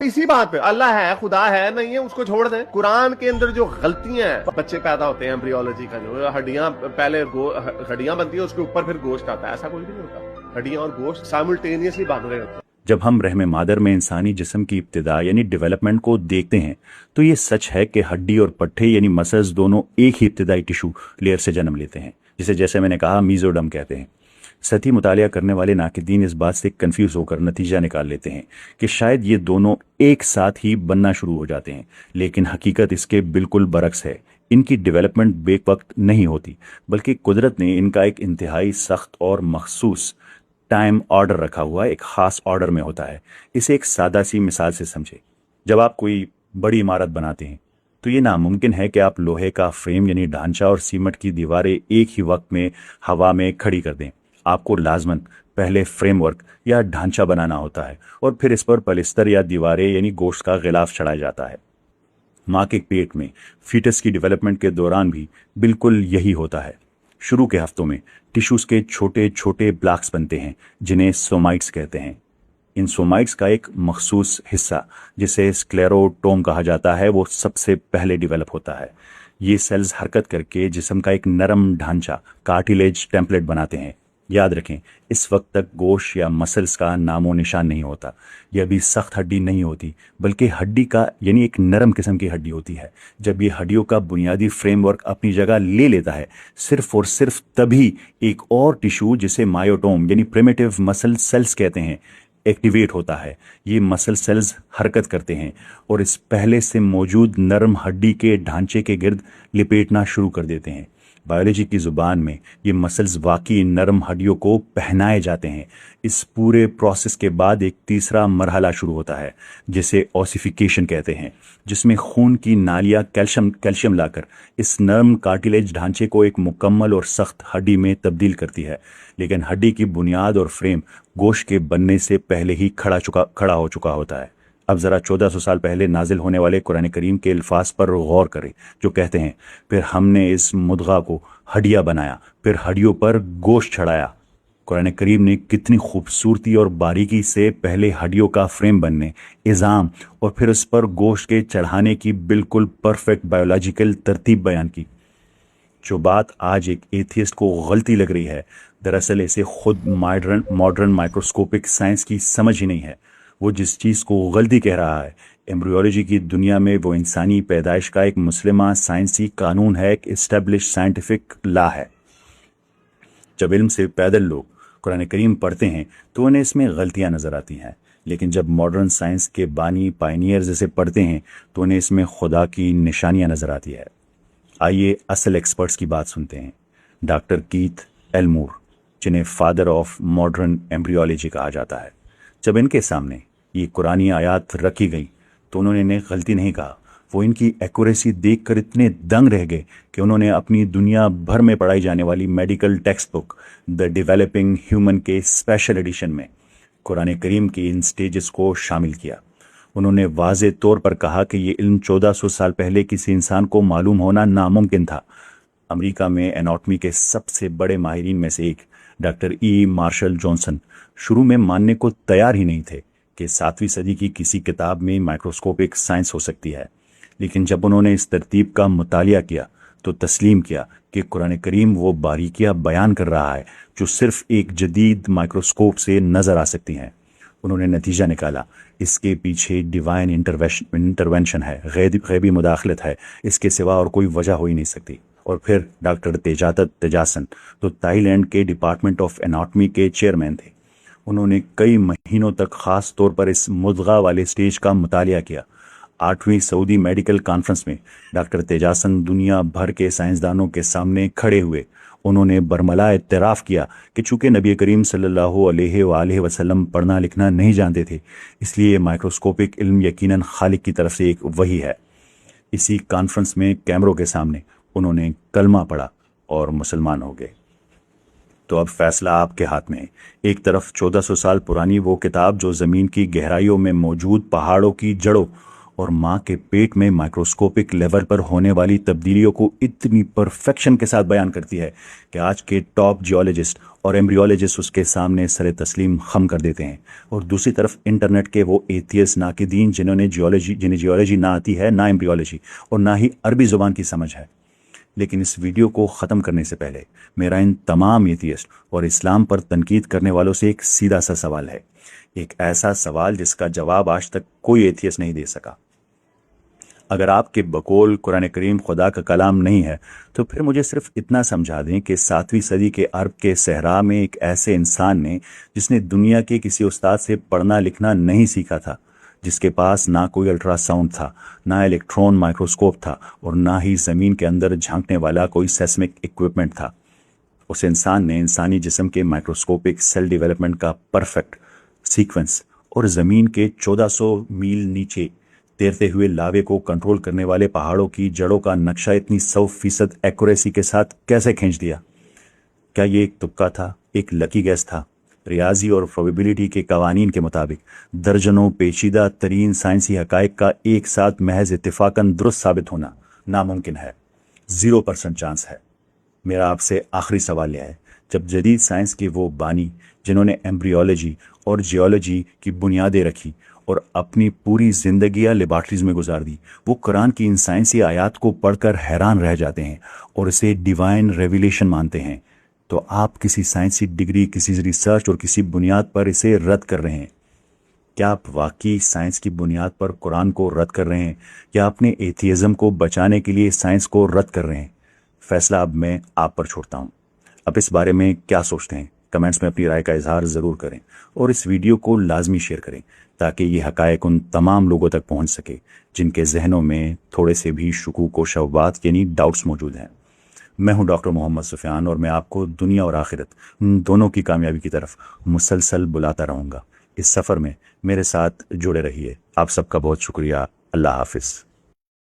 اسی بات پہ اللہ ہے خدا ہے نہیں ہے اس کو چھوڑ دیں. قرآن کے اندر جو غلطیاں ہیں، بچے پیدا ہوتے ہیں ایمبریولوجی کا جو ہڈیاں پہلے ہڈیاں بنتی ہیں اس کے اوپر پھر گوشت آتا ہے، ایسا کوئی بھی نہیں ہوتا. ہڈیاں اور گوشت سائملٹینیسلی بن رہے ہوتے ہیں. جب ہم رحم مادر میں انسانی جسم کی ابتدا یعنی ڈیولپمنٹ کو دیکھتے ہیں تو یہ سچ ہے کہ ہڈی اور پٹھے یعنی مسلز دونوں ایک ہی ابتدائی ٹیشو لیئر سے جنم لیتے ہیں، جیسے میں نے کہا میزوڈم کہتے ہیں. سطحی مطالعہ کرنے والے ناقدین اس بات سے کنفیوز ہو کر نتیجہ نکال لیتے ہیں کہ شاید یہ دونوں ایک ساتھ ہی بننا شروع ہو جاتے ہیں، لیکن حقیقت اس کے بالکل برعکس ہے. ان کی ڈیولپمنٹ بے وقت نہیں ہوتی، بلکہ قدرت نے ان کا ایک انتہائی سخت اور مخصوص ٹائم آرڈر رکھا ہوا ایک خاص آرڈر میں ہوتا ہے. اسے ایک سادہ سی مثال سے سمجھے. جب آپ کوئی بڑی عمارت بناتے ہیں تو یہ ناممکن ہے کہ آپ لوہے کا فریم یعنی ڈھانچہ اور سیمنٹ کی دیواریں ایک ہی وقت میں ہوا میں کھڑی کر دیں. آپ کو لازماً پہلے فریم ورک یا ڈھانچہ بنانا ہوتا ہے اور پھر اس پر پلستر یا دیواریں یعنی گوشت کا غلاف چڑھایا جاتا ہے. ماں کے پیٹ میں فیٹس کی ڈیولپمنٹ کے دوران بھی بالکل یہی ہوتا ہے. شروع کے ہفتوں میں ٹیشوز کے چھوٹے چھوٹے بلاکس بنتے ہیں جنہیں سومائٹس کہتے ہیں. ان سومائٹس کا ایک مخصوص حصہ جسے سکلیروٹوم کہا جاتا ہے وہ سب سے پہلے ڈیولپ ہوتا ہے. یہ سیلز حرکت کر کے جسم کا ایک نرم ڈھانچہ کارٹیلیج ٹیمپلیٹ بناتے ہیں. یاد رکھیں اس وقت تک گوشت یا مسلز کا نام و نشان نہیں ہوتا. یہ ابھی سخت ہڈی نہیں ہوتی بلکہ ہڈی کا یعنی ایک نرم قسم کی ہڈی ہوتی ہے. جب یہ ہڈیوں کا بنیادی فریم ورک اپنی جگہ لے لیتا ہے صرف اور صرف تبھی ایک اور ٹیشو جسے مایوٹوم یعنی پریمیٹیو مسل سیلز کہتے ہیں ایکٹیویٹ ہوتا ہے. یہ مسل سیلز حرکت کرتے ہیں اور اس پہلے سے موجود نرم ہڈی کے ڈھانچے کے گرد لپیٹنا شروع کر دیتے ہیں. بایولوجی کی زبان میں یہ مسلز واقعی نرم ہڈیوں کو پہنائے جاتے ہیں. اس پورے پروسیس کے بعد ایک تیسرا مرحلہ شروع ہوتا ہے جسے اوسیفیکیشن کہتے ہیں، جس میں خون کی نالیاں کیلشیم لا کر اس نرم کارٹیلیج ڈھانچے کو ایک مکمل اور سخت ہڈی میں تبدیل کرتی ہے. لیکن ہڈی کی بنیاد اور فریم گوشت کے بننے سے پہلے ہی کھڑا ہو چکا ہوتا ہے. اب ذرا 1400 سال پہلے نازل ہونے والے قرآن کریم کے الفاظ پر غور کریں جو کہتے ہیں پھر ہم نے اس مدغہ کو ہڈیاں بنایا، پھر ہڈیوں پر گوشت چڑھایا. قرآن کریم نے کتنی خوبصورتی اور باریکی سے پہلے ہڈیوں کا فریم بننے، اعظام اور پھر اس پر گوشت کے چڑھانے کی بالکل پرفیکٹ بایولوجیکل ترتیب بیان کی. جو بات آج ایک ایتھیسٹ کو غلطی لگ رہی ہے دراصل اسے خود ماڈرن مائکروسکوپک سائنس کی سمجھ ہی نہیں ہے. وہ جس چیز کو غلطی کہہ رہا ہے ایمبریولوجی کی دنیا میں وہ انسانی پیدائش کا ایک مسلمہ سائنسی قانون ہے، ایک اسٹیبلش سائنٹیفک لا ہے. جب علم سے پیدل لوگ قرآن کریم پڑھتے ہیں تو انہیں اس میں غلطیاں نظر آتی ہیں، لیکن جب ماڈرن سائنس کے بانی پائنیئرز اسے پڑھتے ہیں تو انہیں اس میں خدا کی نشانیاں نظر آتی ہے. آئیے اصل ایکسپرٹس کی بات سنتے ہیں. ڈاکٹر کیتھ ایلمور، جنہیں فادر آف ماڈرن ایمبریولوجی کہا جاتا ہے. جب ان کے سامنے یہ قرآنی آیات رکھی گئی تو انہوں نے غلطی نہیں کہا. وہ ان کی ایکوریسی دیکھ کر اتنے دنگ رہ گئے کہ انہوں نے اپنی دنیا بھر میں پڑھائی جانے والی medical text book the developing human کے اسپیشل ایڈیشن میں قرآن کریم کی ان سٹیجز کو شامل کیا. انہوں نے واضح طور پر کہا کہ یہ علم 1400 سال پہلے کسی انسان کو معلوم ہونا ناممکن تھا. امریکہ میں اناٹمی کے سب سے بڑے ماہرین میں سے ایک ڈاکٹر مارشل جانسن شروع میں ماننے کو تیار ہی نہیں تھے کہ 7ویں صدی کی کسی کتاب میں مائکروسکوپک سائنس ہو سکتی ہے. لیکن جب انہوں نے اس ترتیب کا مطالعہ کیا تو تسلیم کیا کہ قرآن کریم وہ باریکیاں بیان کر رہا ہے جو صرف ایک جدید مائکروسکوپ سے نظر آ سکتی ہیں. انہوں نے نتیجہ نکالا اس کے پیچھے ڈیوائن انٹرونشن ہے، غیبی مداخلت ہے، اس کے سوا اور کوئی وجہ ہو ہی نہیں سکتی. اور پھر ڈاکٹر تیجاسن تو تائی لینڈ کے ڈپارٹمنٹ آف اناٹمی کے چیئرمین تھے. انہوں نے کئی مہینوں تک خاص طور پر اس مدغہ والے سٹیج کا مطالعہ کیا. 8ویں سعودی میڈیکل کانفرنس میں ڈاکٹر تیجاسن دنیا بھر کے سائنسدانوں کے سامنے کھڑے ہوئے. انہوں نے برملا اعتراف کیا کہ چونکہ نبی کریم صلی اللہ علیہ وآلہ وسلم پڑھنا لکھنا نہیں جانتے تھے اس لیے مائکروسکوپک علم یقیناً خالق کی طرف سے ایک وحی ہے. اسی کانفرنس میں کیمروں کے سامنے انہوں نے کلمہ پڑھا اور مسلمان ہو گئے. تو اب فیصلہ آپ کے ہاتھ میں ہے. ایک طرف 1400 سال پرانی وہ کتاب جو زمین کی گہرائیوں میں موجود پہاڑوں کی جڑوں اور ماں کے پیٹ میں مائکروسکوپک لیول پر ہونے والی تبدیلیوں کو اتنی پرفیکشن کے ساتھ بیان کرتی ہے کہ آج کے ٹاپ جیولوجسٹ اور ایمبریولوجسٹ اس کے سامنے سر تسلیم خم کر دیتے ہیں. اور دوسری طرف انٹرنیٹ کے وہ ایتھیس ناقدین جنہیں جیولوجی نہ آتی ہے، نہ ایمبریولوجی، اور نہ ہی عربی زبان کی سمجھ ہے. لیکن اس ویڈیو کو ختم کرنے سے پہلے میرا ان تمام ایتھیسٹ اور اسلام پر تنقید کرنے والوں سے ایک سیدھا سا سوال ہے، ایک ایسا سوال جس کا جواب آج تک کوئی ایتھیسٹ نہیں دے سکا. اگر آپ کے بقول قرآن کریم خدا کا کلام نہیں ہے تو پھر مجھے صرف اتنا سمجھا دیں کہ 7ویں صدی کے عرب کے صحرا میں ایک ایسے انسان نے جس نے دنیا کے کسی استاد سے پڑھنا لکھنا نہیں سیکھا تھا، جس کے پاس نہ کوئی الٹرا ساؤنڈ تھا، نہ الیکٹرون مائکروسکوپ تھا، اور نہ ہی زمین کے اندر جھانکنے والا کوئی سیسمک اکوپمنٹ تھا، اس انسان نے انسانی جسم کے مائکروسکوپک سیل ڈیولپمنٹ کا پرفیکٹ سیکوینس اور زمین کے 1400 میل نیچے تیرتے ہوئے لاوے کو کنٹرول کرنے والے پہاڑوں کی جڑوں کا نقشہ اتنی 100% ایکوریسی کے ساتھ کیسے کھینچ دیا؟ کیا یہ ایک تکا تھا، ایک لکی گیس تھا؟ ریاضی اور پروبیبلٹی کے قوانین کے مطابق درجنوں پیچیدہ ترین سائنسی حقائق کا ایک ساتھ محض اتفاقاً درست ثابت ہونا ناممکن ہے، 0% چانس ہے. میرا آپ سے آخری سوال یہ ہے، جب جدید سائنس کے وہ بانی جنہوں نے ایمبریولوجی اور جیولوجی کی بنیادیں رکھی اور اپنی پوری زندگی لیبارٹریز میں گزار دی، وہ قرآن کی ان سائنسی آیات کو پڑھ کر حیران رہ جاتے ہیں اور اسے ڈیوائن ریویلیشن مانتے ہیں، تو آپ کسی سائنسی ڈگری، کسی ریسرچ اور کسی بنیاد پر اسے رد کر رہے ہیں؟ کیا آپ واقعی سائنس کی بنیاد پر قرآن کو رد کر رہے ہیں یا اپنے ایتھیزم کو بچانے کے لیے سائنس کو رد کر رہے ہیں؟ فیصلہ اب میں آپ پر چھوڑتا ہوں. اب اس بارے میں کیا سوچتے ہیں؟ کمنٹس میں اپنی رائے کا اظہار ضرور کریں اور اس ویڈیو کو لازمی شیئر کریں تاکہ یہ حقائق ان تمام لوگوں تک پہنچ سکے جن کے ذہنوں میں تھوڑے سے بھی شکوک و شبہات یعنی ڈاؤٹس موجود ہیں. میں ہوں ڈاکٹر محمد سفیان اور میں آپ کو دنیا اور آخرت دونوں کی کامیابی کی طرف مسلسل بلاتا رہوں گا. اس سفر میں میرے ساتھ جڑے رہیے. آپ سب کا بہت شکریہ. اللہ حافظ.